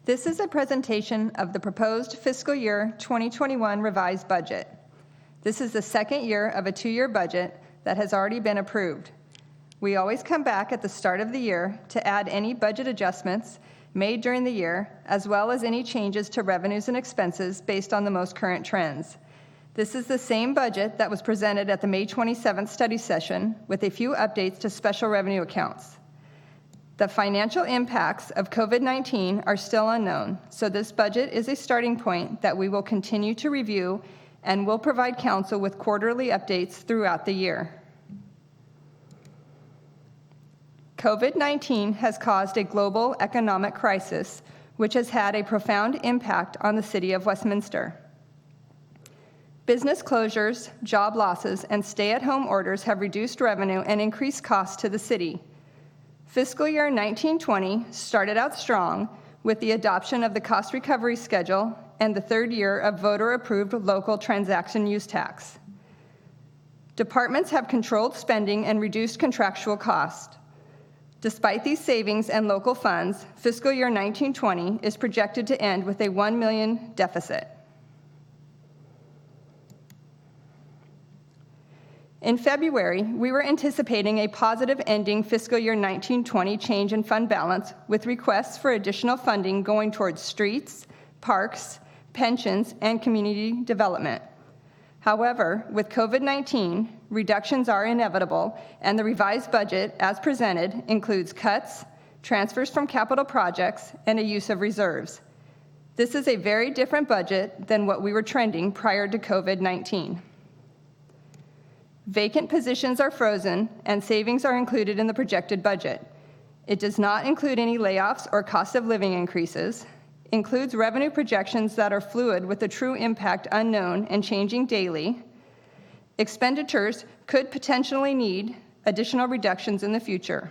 This is a presentation of the proposed fiscal year 2021 revised budget. This is the second year of a 2-year budget that has already been approved. We always come back at the start of the year to add any budget adjustments made during the year, as well as any changes to revenues and expenses based on the most current trends. This is the same budget that was presented at the May 27th study session with a few updates to special revenue accounts. The financial impacts of COVID-19 are still unknown, so this budget is a starting point that we will continue to review and will provide council with quarterly updates throughout the year. COVID-19 has caused a global economic crisis, which has had a profound impact on the City of Westminster. Business closures, job losses, and stay-at-home orders have reduced revenue and increased costs to the city. Fiscal year 1920 started out strong with the adoption of the cost recovery schedule and the third year of voter-approved local transaction use tax. Departments have controlled spending and reduced contractual cost. Despite these savings and local funds, fiscal year 1920 is projected to end with a $1 million deficit. In February, we were anticipating a positive ending fiscal year 1920 change in fund balance with requests for additional funding going towards streets, parks, pensions, and community development. However, with COVID-19, reductions are inevitable, and the revised budget, as presented, includes cuts, transfers from capital projects, and a use of reserves. This is a very different budget than what we were trending prior to COVID-19. Vacant positions are frozen, and savings are included in the projected budget. It does not include any layoffs or cost of living increases, includes revenue projections that are fluid with the true impact unknown and changing daily. Expenditures could potentially need additional reductions in the future.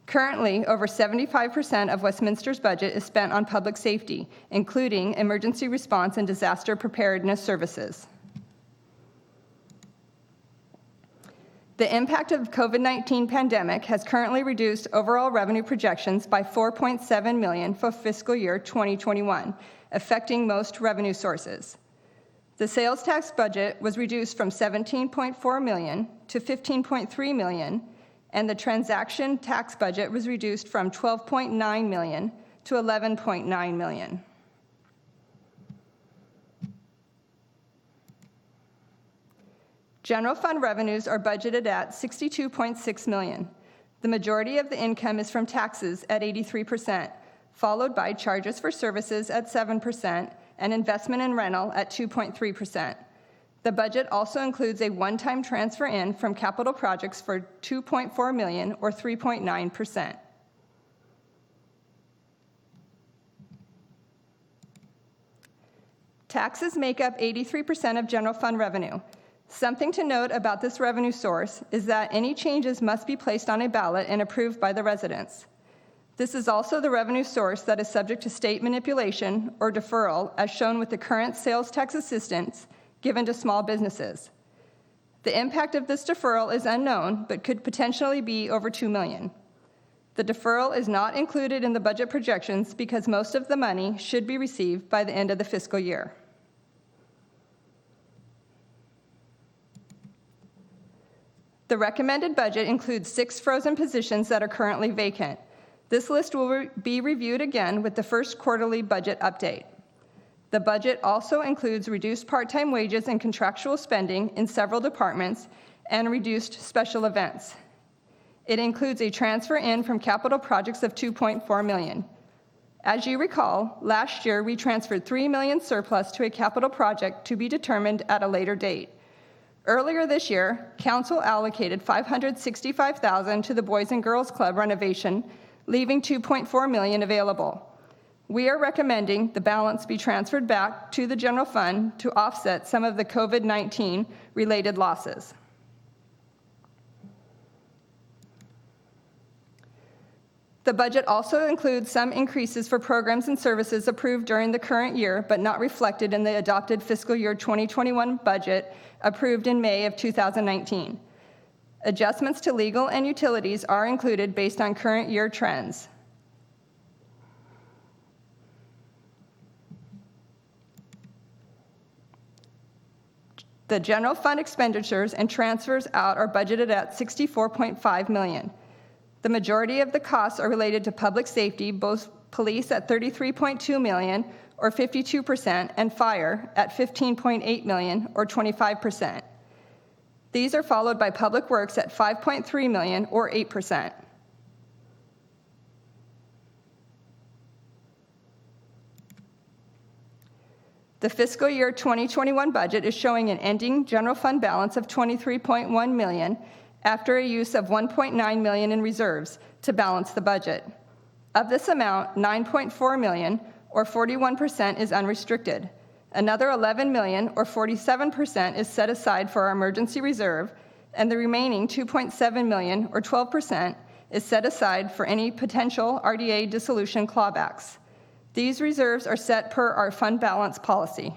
Currently, over 75% of Westminster's budget is spent on public safety, including emergency response and disaster preparedness services. The impact of COVID-19 pandemic has currently reduced overall revenue projections by $4.7 million for fiscal year 2021, affecting most revenue sources. The sales tax budget was reduced from $17.4 million to $15.3 million, and the transaction tax budget was reduced from $12.9 million to $11.9 million. General fund revenues are budgeted at $62.6 million. The majority of the income is from taxes at 83%, followed by charges for services at 7% and investment and rental at 2.3%. The budget also includes a one-time transfer in from capital projects for $2.4 million or 3.9%. Taxes make up 83% of general fund revenue. Something to note about this revenue source is that any changes must be placed on a ballot and approved by the residents. This is also the revenue source that is subject to state manipulation or deferral, as shown with the current sales tax assistance given to small businesses. The impact of this deferral is unknown, but could potentially be over $2 million. The deferral is not included in the budget projections because most of the money should be received by the end of the fiscal year. The recommended budget includes 6 frozen positions that are currently vacant. This list will be reviewed again with the first quarterly budget update. The budget also includes reduced part-time wages and contractual spending in several departments and reduced special events. It includes a transfer in from capital projects of $2.4 million. As you recall, last year we transferred $3 million surplus to a capital project to be determined at a later date. Earlier this year, Council allocated $565,000 to the Boys and Girls Club renovation, leaving $2.4 million available. We are recommending the balance be transferred back to the general fund to offset some of the COVID-19 related losses. The budget also includes some increases for programs and services approved during the current year, but not reflected in the adopted fiscal year 2021 budget approved in May of 2019. Adjustments to legal and utilities are included based on current year trends. The general fund expenditures and transfers out are budgeted at $64.5 million. The majority of the costs are related to public safety, both police at $33.2 million, or 52%, and fire at $15.8 million, or 25%. These are followed by public works at $5.3 million, or 8%. The fiscal year 2021 budget is showing an ending general fund balance of $23.1 million after a use of $1.9 million in reserves to balance the budget. Of this amount, $9.4 million, or 41%, is unrestricted. Another $11 million, or 47%, is set aside for our emergency reserve, and the remaining $2.7 million, or 12%, is set aside for any potential RDA dissolution clawbacks. These reserves are set per our fund balance policy.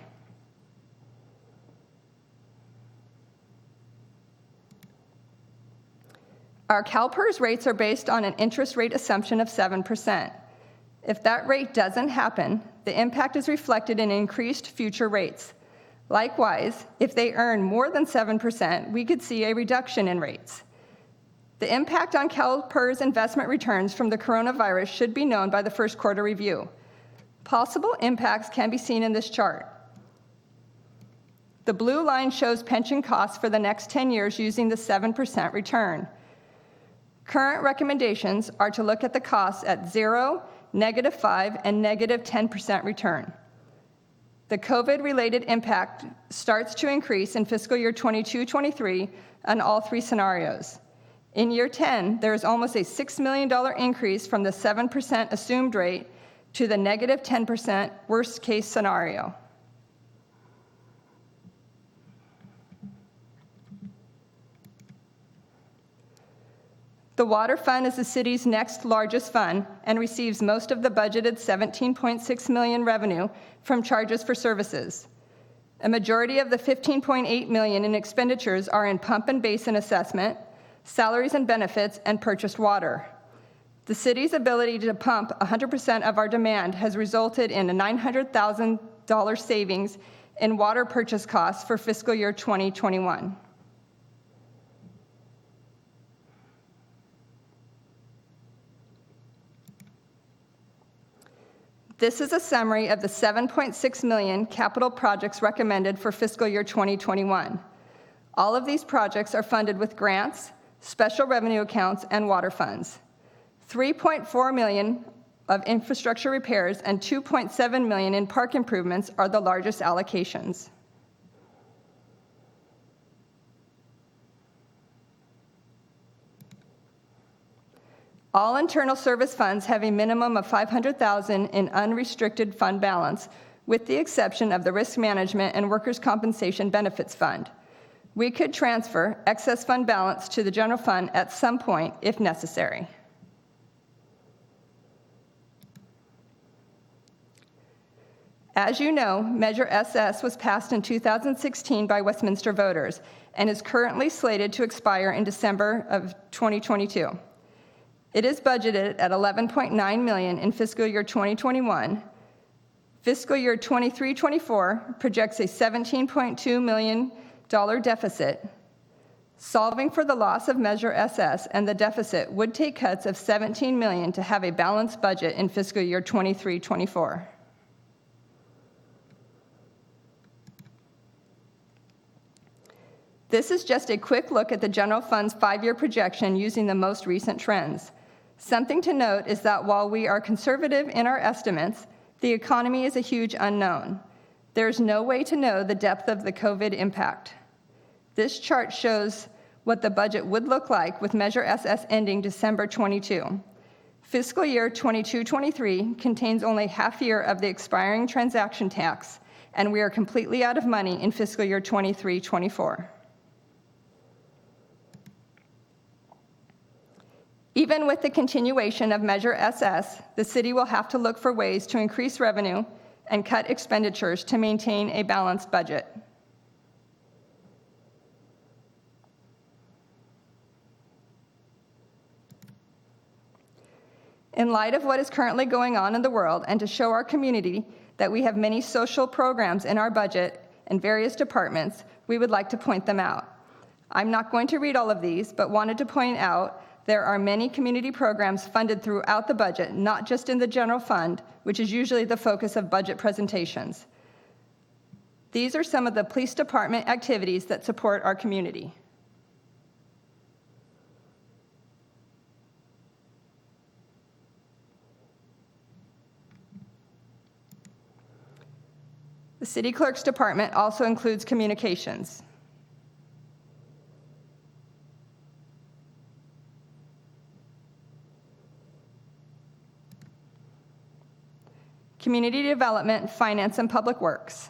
Our CalPERS rates are based on an interest rate assumption of 7%. If that rate doesn't happen, the impact is reflected in increased future rates. Likewise, if they earn more than 7%, we could see a reduction in rates. The impact on CalPERS investment returns from the coronavirus should be known by the first quarter review. Possible impacts can be seen in this chart. The blue line shows pension costs for the next 10 years using the 7% return. Current recommendations are to look at the costs at 0%, -5%, and -10% return. The COVID-related impact starts to increase in fiscal year 22-23 on all three scenarios. In year 10, there is almost a $6 million increase from the 7% assumed rate to the -10% worst-case scenario. The water fund is the city's next largest fund and receives most of the budgeted $17.6 million revenue from charges for services. A majority of the $15.8 million in expenditures are in pump and basin assessment, salaries and benefits, and purchased water. The city's ability to pump 100% of our demand has resulted in a $900,000 savings in water purchase costs for fiscal year 2021. This is a summary of the $7.6 million capital projects recommended for fiscal year 2021. All of these projects are funded with grants, special revenue accounts, and water funds. $3.4 million of infrastructure repairs and $2.7 million in park improvements are the largest allocations. All internal service funds have a minimum of $500,000 in unrestricted fund balance, with the exception of the Risk Management and Workers' Compensation Benefits Fund. We could transfer excess fund balance to the general fund at some point if necessary. As you know, Measure SS was passed in 2016 by Westminster voters and is currently slated to expire in December of 2022. It is budgeted at $11.9 million in fiscal year 2021. Fiscal year 23-24 projects a $17.2 million deficit. Solving for the loss of Measure SS and the deficit would take cuts of $17 million to have a balanced budget in fiscal year 23-24. This is just a quick look at the general fund's 5-year projection using the most recent trends. Something to note is that while we are conservative in our estimates, the economy is a huge unknown. There's no way to know the depth of the COVID impact. This chart shows what the budget would look like with Measure SS ending December 22. Fiscal year 22-23 contains only half year of the expiring transaction tax, and we are completely out of money in fiscal year 23-24. Even with the continuation of Measure SS, the city will have to look for ways to increase revenue and cut expenditures to maintain a balanced budget. In light of what is currently going on in the world and to show our community that we have many social programs in our budget and various departments, we would like to point them out. I'm not going to read all of these, but wanted to point out there are many community programs funded throughout the budget, not just in the general fund, which is usually the focus of budget presentations. These are some of the police department activities that support our community. The City Clerk's department also includes communications. Community Development, Finance, and Public Works.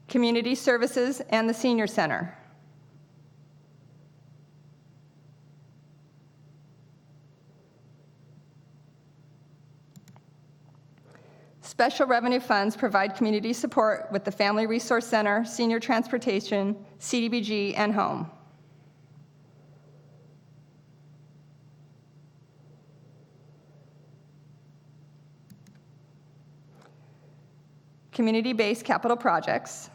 Community Services and the Senior Center. Special revenue funds provide community support with the Family Resource Center, Senior Transportation, CDBG, and Home. Community-based capital projects.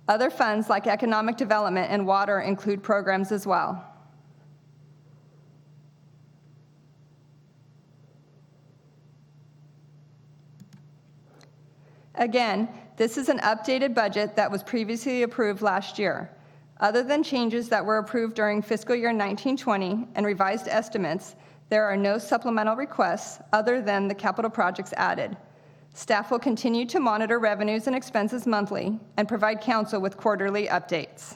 Other funds like economic development and water include programs as well. Again, this is an updated budget that was previously approved last year. Other than changes that were approved during fiscal year 1920 and revised estimates, there are no supplemental requests other than the capital projects added. Staff will continue to monitor revenues and expenses monthly and provide council with quarterly updates.